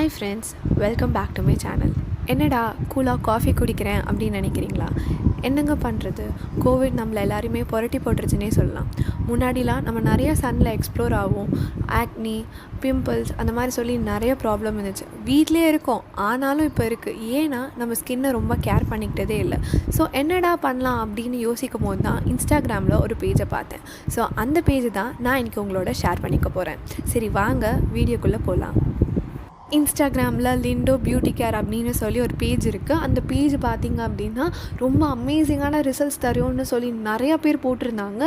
Hi friends, welcome back to my channel. என்னடா கூலாக coffee குடிக்கிறேன் அப்படின்னு நினைக்கிறீங்களா? என்னங்க பண்ணுறது, கோவிட் நம்மளை எல்லாருமே புரட்டி போட்டுருச்சுன்னே சொல்லலாம். முன்னாடிலாம் நம்ம நிறைய சன்னில் எக்ஸ்ப்ளோர் ஆகும். ஆக்னி, பிம்பிள்ஸ் அந்த மாதிரி சொல்லி நிறைய ப்ராப்ளம் இருந்துச்சு. வீட்டிலே இருக்கோம், ஆனாலும் இப்போ இருக்குது. ஏன்னா நம்ம ஸ்கின்னை ரொம்ப கேர் பண்ணிக்கிட்டதே இல்லை. ஸோ என்னடா பண்ணலாம் அப்படின்னு யோசிக்கும் போது தான் இன்ஸ்டாகிராமில் ஒரு பேஜை பார்த்தேன். ஸோ அந்த பேஜ் தான் நான் இன்றைக்கி உங்களோட ஷேர் பண்ணிக்க போகிறேன். சரி வாங்க வீடியோக்குள்ளே போகலாம். இன்ஸ்டாகிராமில் லிண்டோ பியூட்டி கேர் அப்படின்னு சொல்லி ஒரு பேஜ் இருக்குது. அந்த பேஜ் பார்த்திங்க அப்படின்னா ரொம்ப அமேசிங்கான ரிசல்ட்ஸ் தரும்னு சொல்லி நிறையா பேர் போட்டிருந்தாங்க.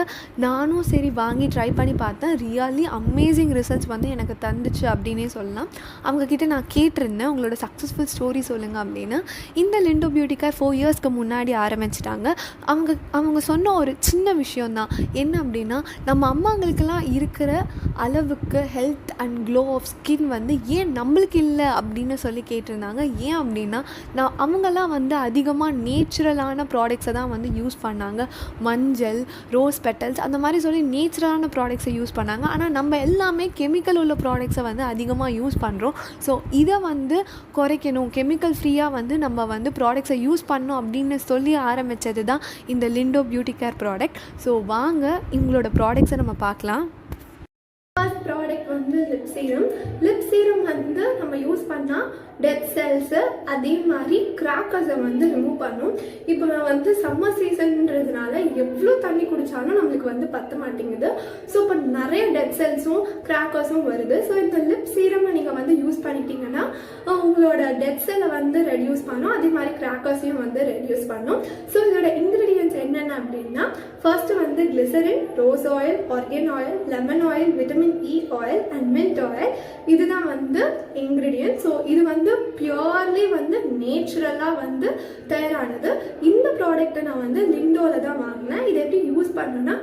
நானும் சரி வாங்கி ட்ரை பண்ணி பார்த்தேன். ரியலி அமேசிங் ரிசல்ட்ஸ் வந்து எனக்கு தந்துச்சு அப்படின்னே சொல்லலாம். அவங்கக்கிட்ட நான் கேட்டிருந்தேன், உங்களோட சக்ஸஸ்ஃபுல் ஸ்டோரி சொல்லுங்கள் அப்படின்னு. இந்த லிண்டோ பியூட்டி கேர் 4 இயர்ஸ்க்கு முன்னாடி ஆரம்பிச்சிட்டாங்க. அவங்க சொன்ன ஒரு சின்ன விஷயந்தான் என்ன அப்படின்னா, நம்ம அம்மாங்களுக்கெல்லாம் இருக்கிற அளவுக்கு health and glow of skin வந்து ஏன் நம்மளுக்கு இல்லை அப்படின்னு சொல்லி கேட்டிருந்தாங்க. ஏன் அப்படின்னா, அவங்கெல்லாம் வந்து அதிகமாக நேச்சுரலான ப்ராடக்ட்ஸை தான் வந்து யூஸ் பண்ணாங்க. மஞ்சள், ரோஸ் பெட்டல்ஸ் அந்த மாதிரி சொல்லி நேச்சுரலான ப்ராடக்ட்ஸை யூஸ் பண்ணாங்க. ஆனால் நம்ம எல்லாமே கெமிக்கல் உள்ள ப்ராடக்ட்ஸை வந்து அதிகமாக யூஸ் பண்ணுறோம். ஸோ இதை வந்து குறைக்கணும், கெமிக்கல் ஃப்ரீயாக வந்து நம்ம வந்து ப்ராடக்ட்ஸை யூஸ் பண்ணணும் அப்படின்னு சொல்லி ஆரம்பித்தது தான் இந்த லிண்டோ பியூட்டி கேர் ப்ராடக்ட். ஸோ வாங்க இவங்களோட ப்ராடக்ட்ஸை நம்ம பார்க்கலாம். ஃபர்ஸ்ட் ப்ராடக்ட் வந்து லிப் சீரம். லிப் சீரம் வந்து நம்ம யூஸ் பண்ணால் டெட் செல்ஸு அதே மாதிரி கிராக்கர்ஸை வந்து ரிமூவ் பண்ணும். இப்போ நான் வந்து சம்மர் சீசன்றதுனால எவ்வளோ தண்ணி குடித்தாலும் நம்மளுக்கு வந்து பத்த மாட்டேங்குது. ஸோ இப்போ நிறைய டெட் செல்ஸும் கிராக்கர்ஸும் வருது. ஸோ இந்த லிப் சீரமை நீங்கள் வந்து யூஸ் பண்ணிட்டீங்கன்னா உங்களோட டெட் செல்லை வந்து ரெடியூஸ் பண்ணும், அதே மாதிரி கிராக்கர்ஸையும் வந்து ரெடியூஸ் பண்ணும். ஸோ இதோட இன்க்ரீடியன்ட்ஸ் என்னென்ன அப்படின்னா, ஃபர்ஸ்ட் வந்து glycerin, rose oil, argan oil, lemon oil, vitamin E oil and mint oil. இதுதான் வந்து இன்க்ரீடியன்ட். ஸோ இது வந்து பியூர்லி வந்து நேச்சுரலாக வந்து தயாரானது. இந்த ப்ராடக்ட்டை நான் வந்து லிண்டோவில் தான் வாங்கினேன். இதை எப்படி யூஸ் பண்ணணும்னா,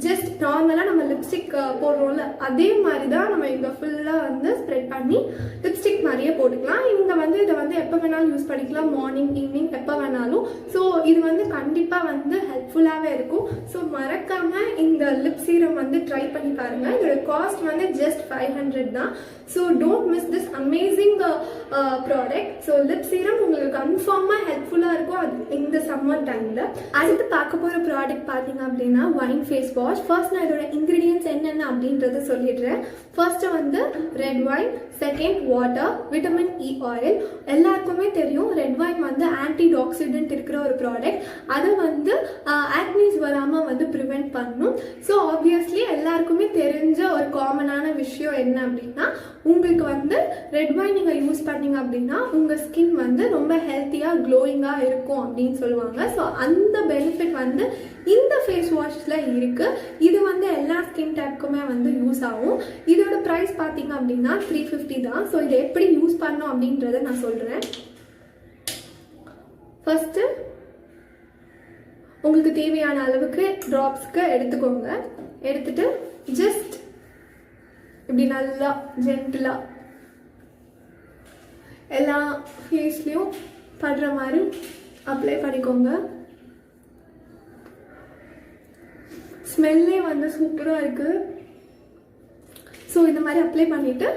ஜஸ்ட் நார்மலாக நம்ம லிப்ஸ்டிக் போடுறோம்ல அதே மாதிரி தான் நம்ம இங்கே ஃபுல்லாக வந்து ஸ்ப்ரெட் பண்ணி லிப்ஸ்டிக் மாதிரியே போட்டுக்கலாம். இவங்க வந்து இதை வந்து எப்போ வேணாலும் யூஸ் பண்ணிக்கலாம், மார்னிங், ஈவினிங், எப்போ வேணாலும். ஸோ இது வந்து கண்டிப்பாக வந்து ஹெல்ப்ஃபுல்லாகவே இருக்கும். ஸோ மறக்காமல் இந்த லிப் சீரம் வந்து ட்ரை பண்ணி பாருங்கள். இதோட காஸ்ட் வந்து ஜஸ்ட் 500 தான். So don't miss this amazing product. So lip serum உங்களுக்கு கன்ஃபார்மாக ஹெல்ப்ஃபுல்லாக இருக்கும் அது இந்த சம்மர் டைமில். அடுத்து பார்க்க போகிற ப்ராடக்ட் பார்த்தீங்க அப்படின்னா ஒயின் ஃபேஸ் வாஷ். ஃபர்ஸ்ட் நான் இதோட இன்க்ரீடியன்ட்ஸ் என்னென்ன அப்படின்றத சொல்லிடுறேன். ஃபர்ஸ்ட்டு வந்து red wine, second water, vitamin E oil. எல்லாருக்குமே தெரியும் ரெட் ஒயின் வந்து ஆன்டி ஆக்சிடென்ட் இருக்கிற ஒரு ப்ராடக்ட். அதை வந்து ஆக்னிஸ் வராமல் வந்து ப்ரிவெண்ட் பண்ணும். ஸோ ஆப்வியஸ்லி எல்லாருக்குமே தெரிஞ்ச ஒரு காமனான விஷயம் என்ன அப்படின்னா, உங்களுக்கு வந்து ரெட் ஒயின் நீங்கள் யூஸ் பண்ணீங்க அப்படின்னா உங்கள் ஸ்கின் வந்து ரொம்ப ஹெல்த்தியாக க்ளோயிங்காக இருக்கும் அப்படின்னு சொல்லுவாங்க. ஸோ அந்த பெனிஃபிட் வந்து இந்த ஃபேஸ் வாஷில் இருக்குது. இது வந்து எல்லா ஸ்கின் டைப்புக்குமே வந்து யூஸ் ஆகும். இதோட ப்ரைஸ் பார்த்தீங்க அப்படின்னா 350 தான். ஸோ இதை எப்படி யூஸ் பண்ணணும் அப்படின்றத நான் சொல்கிறேன். ஃபர்ஸ்ட்டு உங்களுக்கு தேவையான அளவுக்கு ட்ராப்ஸ்க்கு எடுத்துக்கோங்க. எடுத்துட்டு ஜஸ்ட் இப்படி நல்லா ஜென்டிலாக எல்லா ஃபேஸ்லேயும் படுற மாதிரி அப்ளை பண்ணிக்கோங்க. ஸ்மெல்லே வந்து சூப்பராக இருக்குது. ஸோ இந்த மாதிரி அப்ளை பண்ணிவிட்டு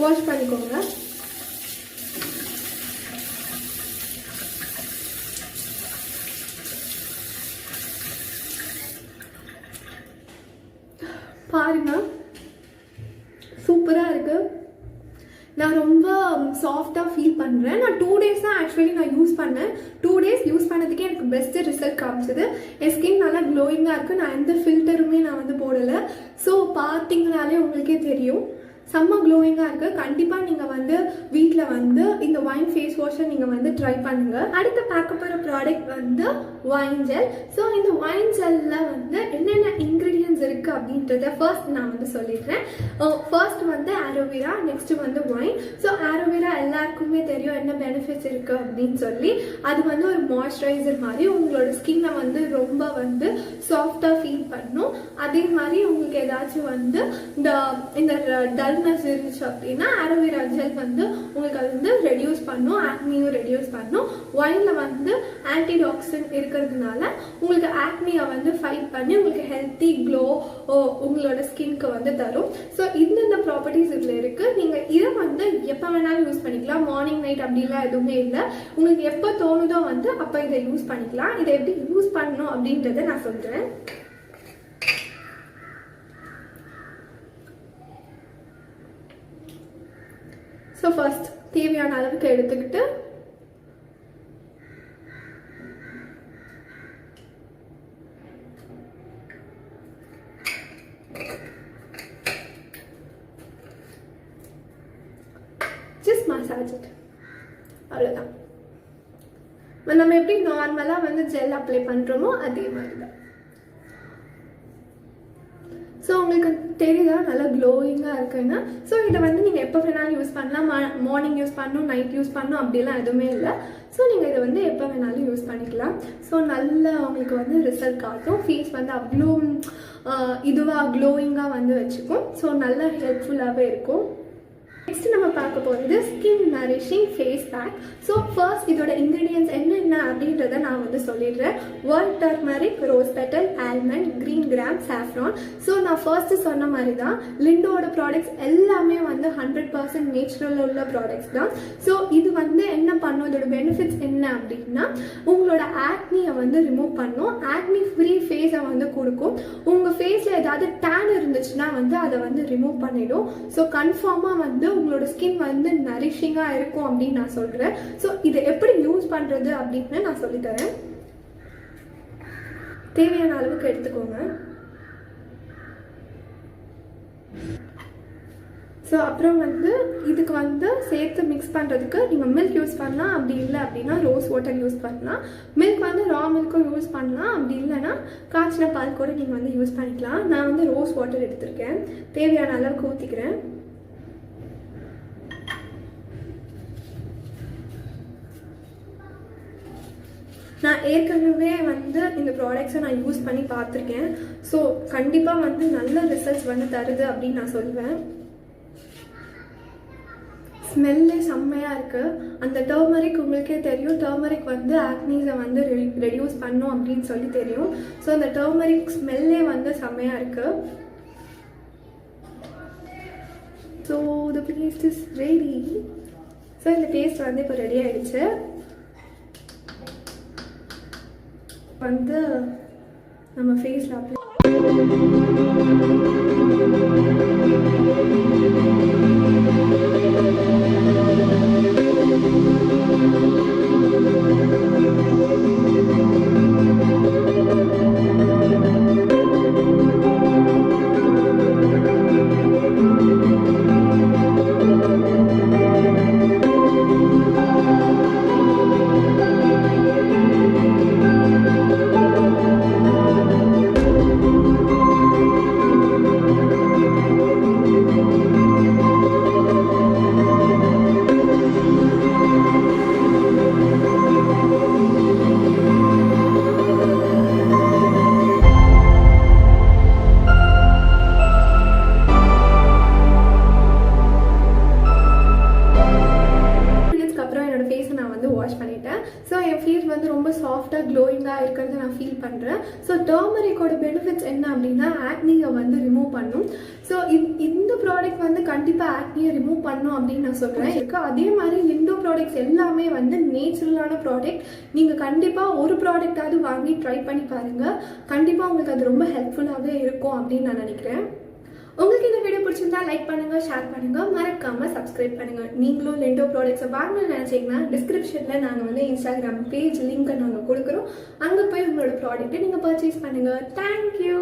வாஷ் பண்ணிக்கோங்க. பாருங்க, சூப்பராக இருக்குது. நான் ரொம்ப சாஃப்டாக ஃபீல் பண்ணுறேன். நான் 2 டேஸ் தான் ஆக்சுவலி நான் யூஸ் பண்ணேன். 2 டேஸ் யூஸ் பண்ணதுக்கே எனக்கு பெஸ்ட்டு ரிசல்ட் காமிச்சது. என் ஸ்கின் நல்லா க்ளோயிங்காக இருக்குது. நான் எந்த ஃபில்டருமே நான் வந்து போடலை. ஸோ பார்த்தீங்கனாலே உங்களுக்கே தெரியும் செம்ம க்ளோயிங்காக இருக்குது. கண்டிப்பாக நீங்கள் வந்து வீட்டில் வந்து இந்த ஒயின் ஃபேஸ் வாஷை நீங்கள் வந்து ட்ரை பண்ணுங்கள். அடுத்து பார்க்க போகிற ப்ராடக்ட் வந்து ஒயின் ஜெல். ஸோ இந்த ஒயின் ஜெல்லில் வந்து என்னென்ன இன்க்ரீடியன்ட்ஸ் இருக்குது அப்படின்றத ஃபர்ஸ்ட் நான் வந்து சொல்லிடுறேன். ஃபர்ஸ்ட் வந்து ஆரோவேரா, நெக்ஸ்ட்டு வந்து ஒயின். ஸோ ஆரோவேரா எல்லாருக்குமே தெரியும் என்ன பெனிஃபிட்ஸ் இருக்குது அப்படின்னு சொல்லி. அது வந்து ஒரு மாய்ஸ்சரைசர் மாதிரி உங்களோட ஸ்கின்னை வந்து ரொம்ப வந்து சாஃப்டாக ஃபீல் பண்ணும். அதே மாதிரி உங்களுக்கு ஏதாச்சும் வந்து இந்த டல்னஸ் இருந்துச்சு அப்படின்னா ஆரோவேரா ஜெல் வந்து உங்களுக்கு அது வந்து ரெடியூஸ் பண்ணும், ஆக்னியும் ரெடியூஸ் பண்ணும். ஒயினில் வந்து ஆன்டி ஆக்சிடென்ட் இருக்கிறதுனால உங்களுக்கு ஆக்னியை வந்து ஃபைட் பண்ணி உங்களுக்கு ஹெல்த்தி க்ளோ உங்களோட ஸ்கின்க்கு வந்து தரும். ஸோ இந்தந்த ப்ராப்பர்ட்டிஸ் இதில் இருக்குது. நீங்கள் இதை வந்து எப்போ வேணாலும் யூஸ் பண்ணிக்கலாம். மார்னிங் நைட் அப்படிலாம் எதுவுமே இல்லை. உங்களுக்கு எப்போ தோணுதோ வந்து அப்போ இதை யூஸ் பண்ணிக்கலாம். இதை எப்படி யூஸ் பண்ணணும் அப்படின்றத நான் சொல்கிறேன். ஸோ ஃபர்ஸ்ட் தேவையான அளவுக்கு எடுத்துக்கிட்டு ஜஸ்ட் மசாஜ் இட், அவ்வளோதான். நம்ம எப்படி நார்மலாக வந்து ஜெல் அப்ளை பண்ணுறோமோ அதே மாதிரி தான். ஸோ உங்களுக்கு தெரியுதா நல்லா க்ளோயிங்காக இருக்குன்னு. ஸோ இதை வந்து நீங்கள் எப்போ வேணாலும் யூஸ் பண்ணலாம். மார்னிங் யூஸ் பண்ணணும், நைட் யூஸ் பண்ணணும் அப்படிலாம் எதுவுமே இல்லை. ஸோ நீங்கள் இதை வந்து எப்போ வேணாலும் யூஸ் பண்ணிக்கலாம். ஸோ நல்ல உங்களுக்கு வந்து ரிசல்ட் காட்டும். ஃபேஸ் வந்து அவ்வளோ இதுவாக க்ளோயிங்காக வந்து வச்சுக்கும். ஸோ நல்லா ஹெல்ப்ஃபுல்லாகவே இருக்கும். நெக்ஸ்ட் நம்ம பார்க்க போகிறது skin nourishing face pack. So first இதோட இன்க்ரீடியன்ட்ஸ் என்னென்ன அப்படின்றத நான் வந்து சொல்லிடுறேன். White turmeric, rose petal, almond, green gram, saffron. So நான் ஃபர்ஸ்ட்டு சொன்ன மாதிரி தான் லிண்டோட ப்ராடக்ட்ஸ் எல்லாமே வந்து 100% நேச்சுரல் உள்ள ப்ராடக்ட்ஸ் தான். ஸோ இது வந்து என்ன பண்ணும், இதோட பெனிஃபிட்ஸ் என்ன அப்படின்னா உங்களோட ஆக்னியை வந்து ரிமூவ் பண்ணும். ஆக்னி ஃப்ரீ ஃபேஸை வந்து கொடுக்கும். உங்கள் ஃபேஸில் ஏதாவது டேன் இருந்துச்சுன்னா வந்து அதை வந்து ரிமூவ் பண்ணிடும். ஸோ கன்ஃபார்மாக வந்து உங்களோட ஸ்கின் வந்து நரிஷிங்காக இருக்கும் அப்படின்னு நான் சொல்கிறேன். ஸோ இதை எப்படி யூஸ் பண்ணுறது அப்படின்னு நான் சொல்லித்தரேன். தேவையான அளவுக்கு எடுத்துக்கோங்க. ஸோ அப்புறம் வந்து இதுக்கு வந்து சேர்த்து மிக்ஸ் பண்ணுறதுக்கு நீங்கள் மில்க் யூஸ் பண்ணலாம். அப்படி இல்லை அப்படின்னா ரோஸ் வாட்டர் யூஸ் பண்ணலாம். மில்க் வந்து ரா மில்க்கும் யூஸ் பண்ணலாம். அப்படி இல்லைன்னா காய்ச்சின பால் கூட நீங்கள் வந்து யூஸ் பண்ணிக்கலாம். நான் வந்து ரோஸ் வாட்டர் எடுத்திருக்கேன். தேவையான அளவுக்கு ஊற்றிக்கிறேன். நான் ஏற்கனவே வந்து இந்த ப்ராடக்ட்ஸை நான் யூஸ் பண்ணி பார்த்துருக்கேன். ஸோ கண்டிப்பாக வந்து நல்ல ரிசல்ட்ஸ் வந்து தருது அப்படின்னு நான் சொல்லுவேன். ஸ்மெல்லே செம்மையாக இருக்குது. அந்த டர்மரிக் உங்களுக்கே தெரியும். டர்மரிக் வந்து ஆக்னீஸை வந்து ரெடியூஸ் பண்ணும் அப்படின்னு சொல்லி தெரியும். ஸோ அந்த டர்மரிக் ஸ்மெல்லே வந்து செம்மையாக இருக்குது. So the paste is ready. So இந்த பேஸ்ட் வந்து இப்போ ரெடி ஆகிடுச்சு. வந்து நம்ம ஃபேஸில் அப்ளை வாஷ் பண்ணிட்டேன். ஸோ என் ஃபேஸ் வந்து ரொம்ப சாஃப்டாக க்ளோயிங்காக இருக்கிறத நான் ஃபீல் பண்ணுறேன். ஸோ டர்மரிக்கோட பெனிஃபிட்ஸ் என்ன அப்படின்னா ஆக்னியை வந்து ரிமூவ் பண்ணும். ஸோ இந்த ப்ராடக்ட் வந்து கண்டிப்பாக ஆக்னியை ரிமூவ் பண்ணும் அப்படின்னு நான் சொல்கிறேன். அதே மாதிரி லிண்டோ ப்ராடக்ட்ஸ் எல்லாமே வந்து நேச்சுரலான ப்ராடக்ட். நீங்கள் கண்டிப்பாக ஒரு ப்ராடக்டாவது வாங்கி ட்ரை பண்ணி பாருங்கள். கண்டிப்பாக உங்களுக்கு அது ரொம்ப ஹெல்ப்ஃபுல்லாகவே இருக்கும் அப்படின்னு நான் நினைக்கிறேன். உங்களுக்கு இந்த வீடியோ பிடிச்சிருந்தா லைக் பண்ணுங்க, ஷேர் பண்ணுங்க, மறக்காம சப்ஸ்கிரைப் பண்ணுங்க. நீங்களும் லிண்டோ ப்ராடக்ட்ஸை வாங்கணும்னு நினைச்சீங்கன்னா டிஸ்கிரிப்ஷன்ல நாங்கள் வந்து இன்ஸ்டாகிராம் பேஜ் லிங்க் நாங்கள் கொடுக்குறோம். அங்கே போய் உங்களோட ப்ராடக்ட்டை நீங்கள் பர்ச்சேஸ் பண்ணுங்க. தேங்க்யூ.